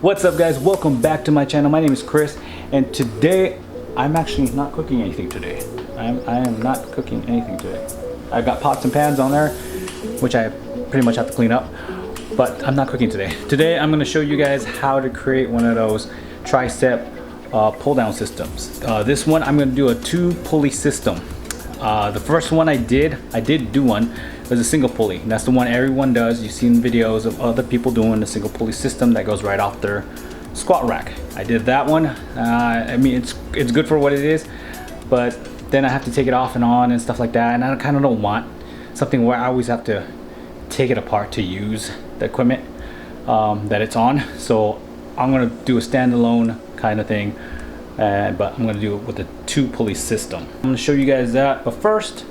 What's up guys, welcome back to my channel. My name is Chris and today I'm actually not cooking anything today. I am not cooking anything today. I've got pots and pans on there which I pretty much have to clean up, but I'm not cooking today. Today I'm going to show you guys how to create one of those tricep pull down systems. This one I'm going to do a 2 pulley system. The first one I did do one. It was a single pulley. And that's the one everyone does. You've seen videos of other people doing a single pulley system that goes right off their squat rack. I did that one. I mean, it's good for what it is, but then I have to take it off and on and stuff like that. And I kind of don't want something where I always have to take it apart to use the equipment that it's on. So I'm gonna do a standalone kind of thing, but I'm gonna do it with a 2 pulley system. I'm gonna show you guys that, but first,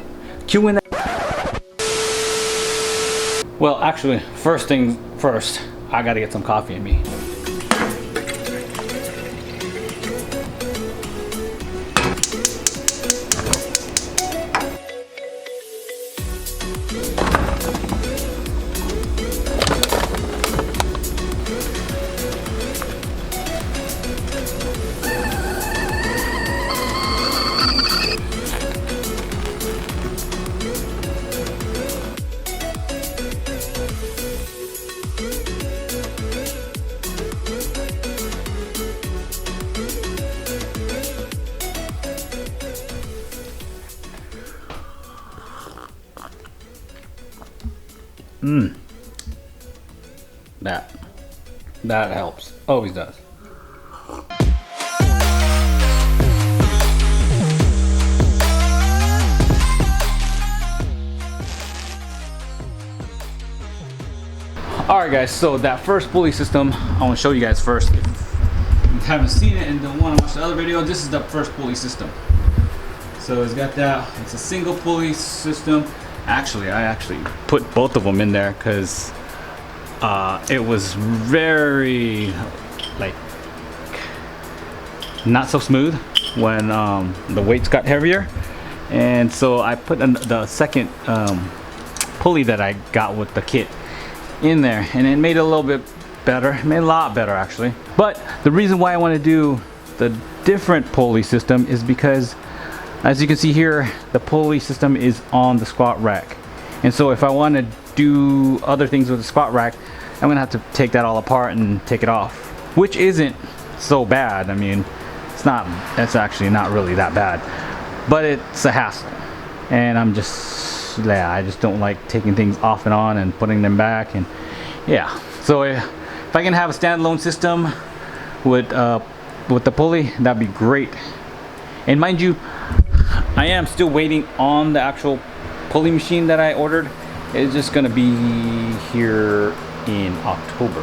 cue in. Well, actually, first things first, I gotta get some coffee in me. That helps. Always does. Alright guys, so that first pulley system I want to show you guys first. If you haven't seen it and don't want to watch the other video, this is the first pulley system. So it's got that, it's a single pulley system. Actually, I put both of them in there because it was very like not so smooth when the weights got heavier, and so I put the second pulley that I got with the kit in there, and it made it a little bit better. It made it a lot better actually. But the reason why I want to do the different pulley system is because, as you can see here, the pulley system is on the squat rack, and so if I want to do other things with the squat rack, I'm gonna have to take that all apart and take it off, which isn't so bad. I mean, it's actually not really that bad, but it's a hassle, and I just don't like taking things off and on and putting them back, and yeah. So if I can have a standalone system with the pulley, that'd be great. And mind you, I am still waiting on the actual pulley machine that I ordered. It's just gonna be here in October.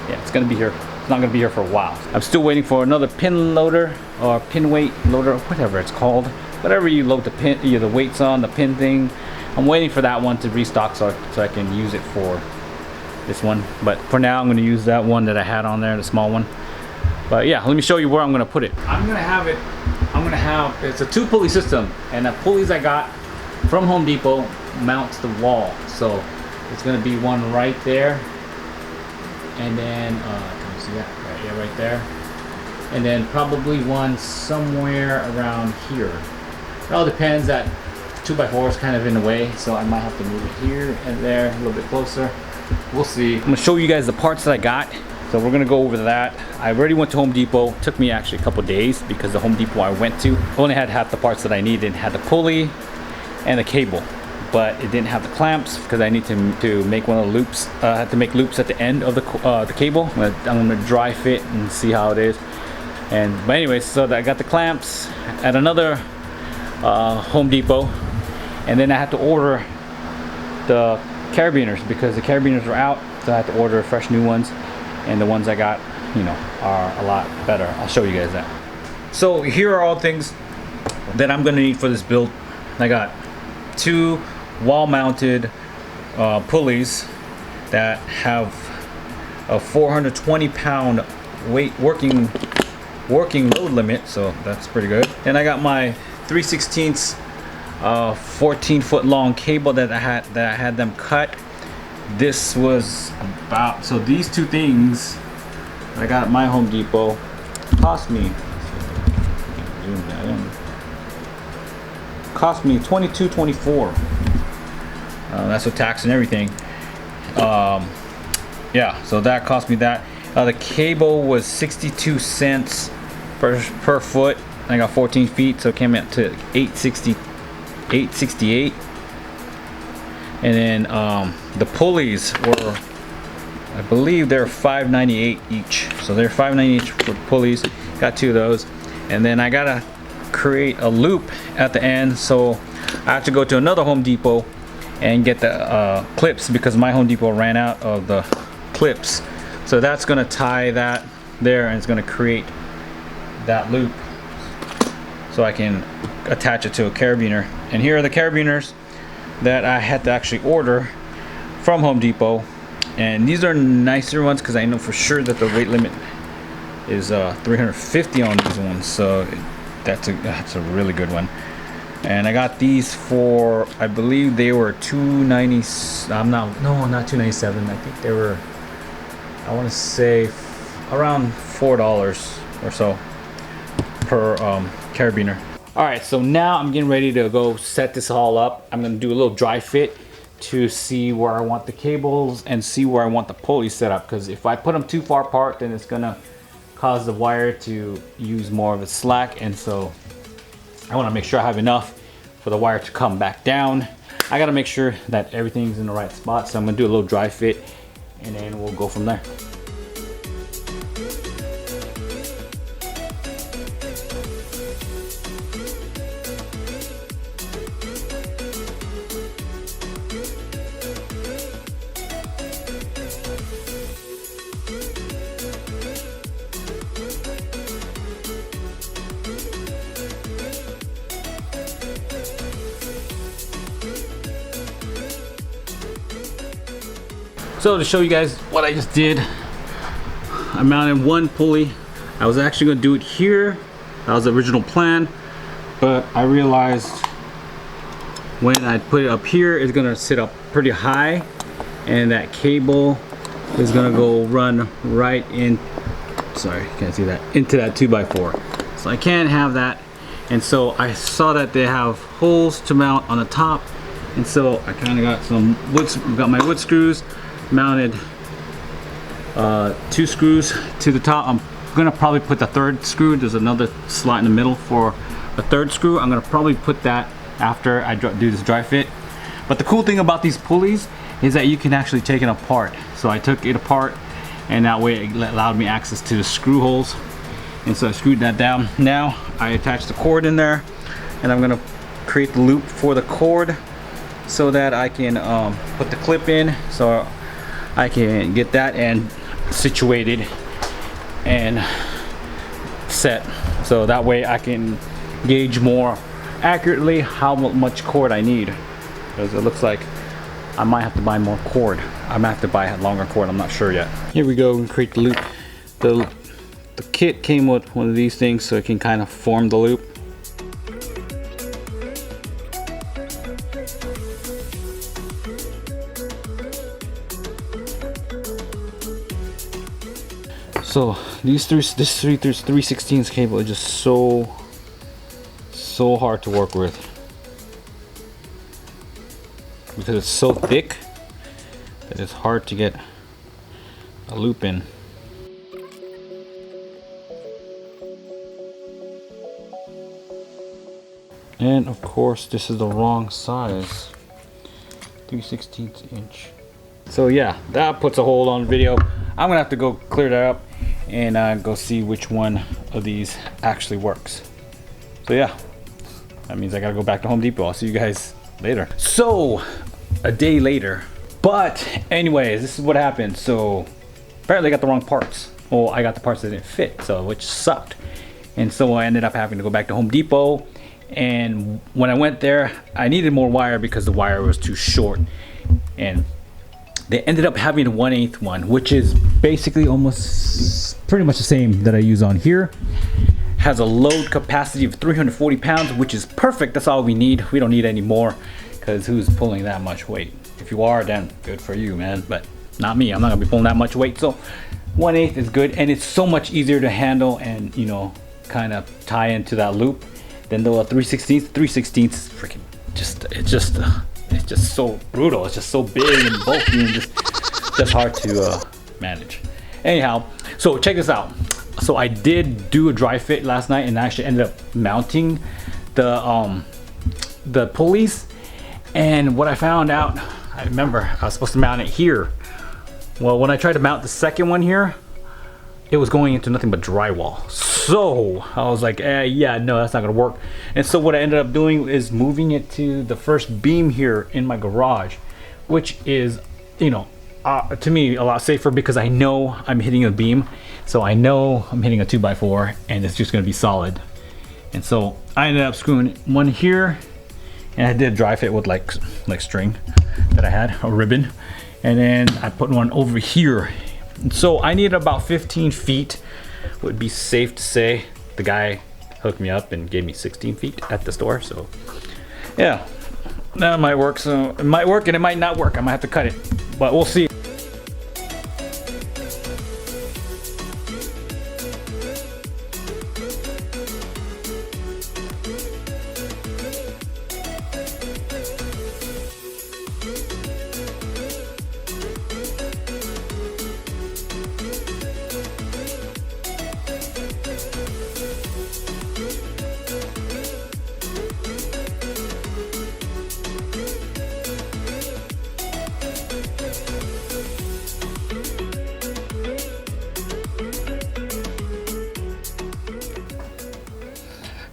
Yeah, it's gonna be here. It's not gonna be here for a while. I'm still waiting for another pin loader or pin weight loader, whatever it's called. Whatever you load the weights on, the pin thing. I'm waiting for that one to restock so I can use it for this one. But for now, I'm gonna use that one that I had on there, the small one. But yeah, let me show you where I'm gonna put it. It's a 2 pulley system, and the pulleys I got from Home Depot mounts the wall. So it's gonna be one right there, and then can you see that? Right there, and then probably one somewhere around here. It all depends. That 2x4 is kind of in the way, so I might have to move it here and there a little bit closer. We'll see. I'm gonna show you guys the parts that I got. So we're gonna go over that. I already went to Home Depot. It took me actually a couple days because the Home Depot I went to only had half the parts that I needed. It had the pulley and the cable, but it didn't have the clamps because I need to make one of the loops. I had to make loops at the end of the cable. I'm gonna dry fit and see how it is. But anyways, so I got the clamps at another Home Depot, and then I had to order the carabiners because the carabiners were out, so I had to order fresh new ones. And the ones I got, you know, are a lot better. I'll show you guys that. So here are all the things that I'm gonna need for this build. I got 2 wall-mounted pulleys that have a 420-pound weight working load limit, so that's pretty good. And I got my 3/16 14-foot long cable that I had them cut. This was about, so these two things I got at my Home Depot cost me, zoom that in, cost me $22.24. That's with tax and everything. Yeah, so that cost me that. The cable was 62 cents per foot. I got 14 feet, so it came out to $868. And then the pulleys were, I believe they're $5.98 each. So they're $5.98 each for pulleys. Got 2 of those. And then I gotta create a loop at the end, so I have to go to another Home Depot and get the clips, because my Home Depot ran out of the clips. So that's gonna tie that there, and it's gonna create that loop so I can attach it to a carabiner. And here are the carabiners that I had to actually order from Home Depot, and these are nicer ones because I know for sure that the weight limit is 350 on these ones, so that's a really good one. And I got these for, I believe they were $290. Not $297. I think they were, I want to say around $4 or so per carabiner. All right, so now I'm getting ready to go set this all up. I'm gonna do a little dry fit to see where I want the cables and see where I want the pulley set up, because if I put them too far apart, then it's gonna cause the wire to use more of a slack, and so I want to make sure I have enough for the wire to come back down. I got to make sure that everything's in the right spot, so I'm gonna do a little dry fit and then we'll go from there. So to show you guys what I just did, I mounted one pulley. I was actually going to do it here. That was the original plan, but I realized when I put it up here, it's going to sit up pretty high, and that cable is going to go run right in, sorry, you can't see that, into that 2x4. So I can't have that, and so I saw that they have holes to mount on the top, and so I kind of got some wood, got my wood screws, mounted 2 screws to the top. I'm gonna probably put the 3rd screw, there's another slot in the middle for a 3rd screw. I'm gonna probably put that after I do this dry fit. But the cool thing about these pulleys is that you can actually take it apart. So I took it apart, and that way it allowed me access to the screw holes, and so I screwed that down. Now I attached the cord in there, and I'm gonna create the loop for the cord so that I can put the clip in, so I can get that end situated and set, so that way I can gauge more accurately how much cord I need, because it looks like I might have to buy more cord. I might have to buy a longer cord, I'm not sure yet. Here we go, we create the loop. The kit came with one of these things so it can kind of form the loop. So this 3/16 cable is just so hard to work with, because it's so thick that it's hard to get a loop in. And of course this is the wrong size, 3/16 inch. So yeah, that puts a hold on the video. I'm gonna have to go clear that up and go see which one of these actually works. So yeah, that means I gotta go back to Home Depot. I'll see you guys later. So a day later, but anyways, this is what happened. So apparently I got the wrong parts. Well, I got the parts that didn't fit, so which sucked. And so I ended up having to go back to Home Depot, and when I went there, I needed more wire because the wire was too short, and they ended up having a 1/8 one, which is basically almost pretty much the same that I use on here. Has a load capacity of 340 pounds, which is perfect. That's all we need. We don't need any more, because who's pulling that much weight? If you are, then good for you, man, but not me. I'm not gonna be pulling that much weight. So 1/8 is good, and it's so much easier to handle and, you know, kind of tie into that loop than the 3/16. 3/16 is freaking it's just so brutal. It's just so big and bulky and just hard to manage. Anyhow, so check this out. So I did do a dry fit last night and I actually ended up mounting the pulleys. And what I found out, I remember I was supposed to mount it here. Well, when I tried to mount the second one here, it was going into nothing but drywall. So I was like, yeah, no, that's not gonna work. And so what I ended up doing is moving it to the first beam here in my garage, which is, you know, to me a lot safer because I know I'm hitting a beam. So I know I'm hitting a 2x4 and it's just gonna be solid. And so I ended up screwing one here, and I did a dry fit with like string that I had, a ribbon. And then I put one over here. And so I needed about 15 feet, would be safe to say. The guy hooked me up and gave me 16 feet at the store. So yeah, that might work. So it might work and it might not work. I might have to cut it, but we'll see.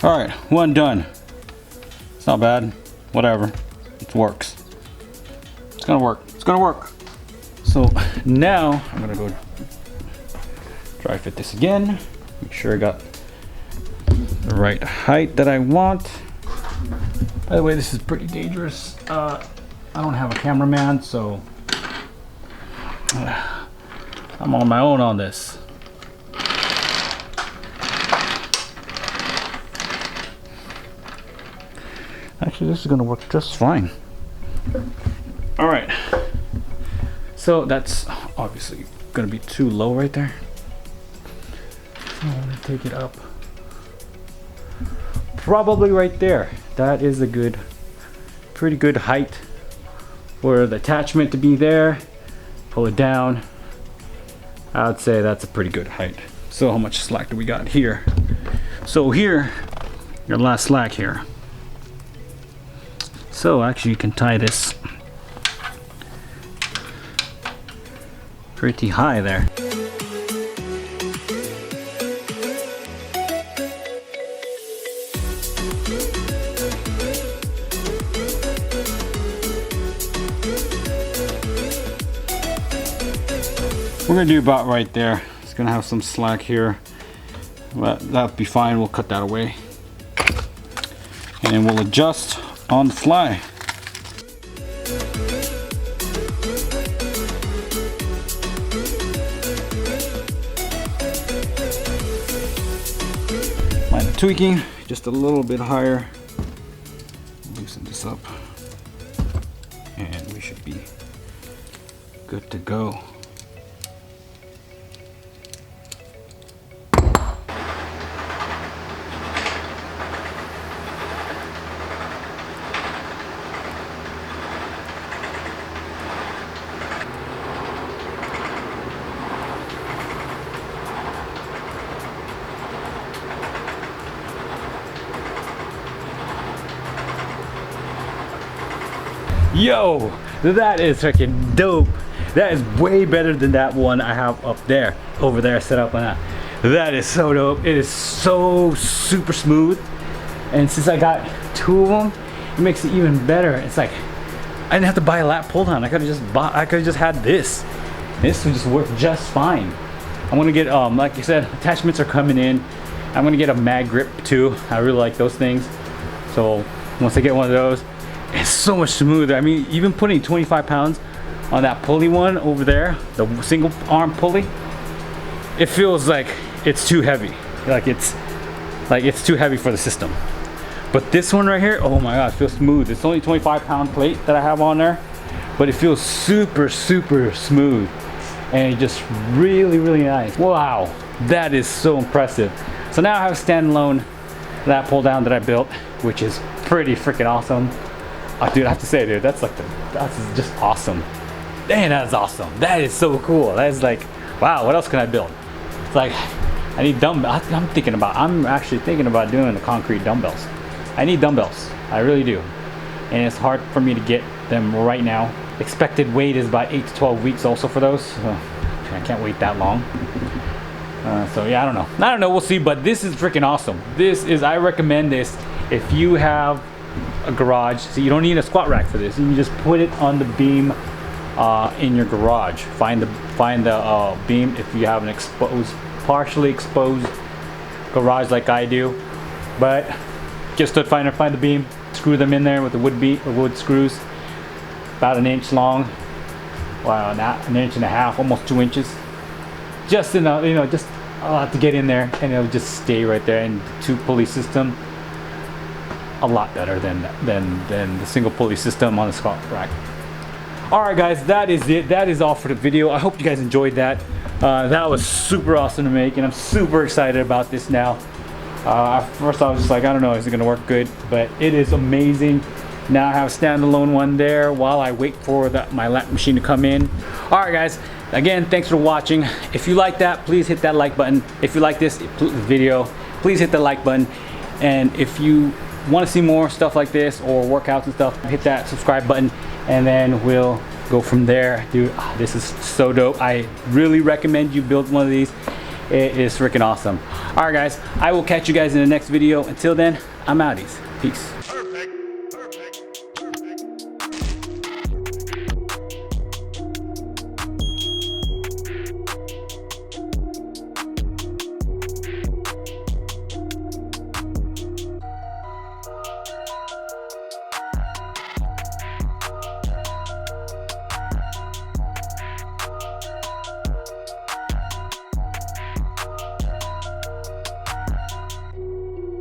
All right, one done. It's not bad, whatever, it works. It's gonna work, it's gonna work. So now I'm gonna go dry fit this again, make sure I got the right height that I want. By the way, this is pretty dangerous. I don't have a cameraman, so I'm on my own on this. Actually, this is gonna work just fine. All right, so that's obviously gonna be too low right there. So I'm gonna take it up, probably right there. That is a good, pretty good height for the attachment to be there. Pull it down. I would say that's a pretty good height. So how much slack do we got here? So here, your last slack here. So actually you can tie this pretty high there. We're gonna do about right there. It's gonna have some slack here, but that'll be fine. We'll cut that away and then we'll adjust on the fly. Mind tweaking just a little bit higher. Loosen this up and we should be good to go. Yo, that is freaking dope. That is way better than that one I have up there, over there set up on that. That is so dope. It is so super smooth. And since I got two of them, it makes it even better. It's like, I didn't have to buy a lap pull down. I could have just had this. This would just work just fine. I'm gonna get, like I said, attachments are coming in. I'm gonna get a mag grip too. I really like those things. So once I get one of those, it's so much smoother. I mean, even putting 25 pounds on that pulley one over there, the single arm pulley, it feels like it's too heavy. Like it's too heavy for the system. But this one right here, oh my god, it feels smooth. It's only 25-pound plate that I have on there, but it feels super, super smooth. and it's just really, really nice. Wow, that is so impressive. So now I have a standalone lat pull down that I built, which is pretty freaking awesome. Dude, I have to say, dude, that's just awesome. Dang, that's awesome. That is so cool. That is like, wow, what else can I build? It's like, I need dumbbells. I'm actually thinking about doing the concrete dumbbells. I need dumbbells, I really do. And it's hard for me to get them right now. Expected wait is about 8 to 12 weeks also for those. So I can't wait that long. So yeah, I don't know, we'll see, but this is freaking awesome. I recommend this if you have a garage. So you don't need a squat rack for this. You can just put it on the beam in your garage. Find the beam if you have an partially exposed garage like I do. But just to find the beam, screw them in there with the wood screws, about an inch long, wow, not an inch and a half, almost 2 inches. Just enough, just a lot to get in there, and it'll just stay right there. And the 2 pulley system, a lot better than the single pulley system on the squat rack. Alright guys, that is it. That is all for the video. I hope you guys enjoyed that. That was super awesome to make, and I'm super excited about this now. At first I was just like, I don't know, is it gonna work good? But it is amazing. Now I have a standalone one there while I wait for my lat machine to come in. Alright guys, again, thanks for watching. If you like that, please hit that like button. If you like this video, please hit the like button. And if you want to see more stuff like this or workouts and stuff, hit that subscribe button, and then we'll go from there. Dude, this is so dope. I really recommend you build one of these. It is freaking awesome. Alright guys, I will catch you guys in the next video. Until then, I'm outies. Peace.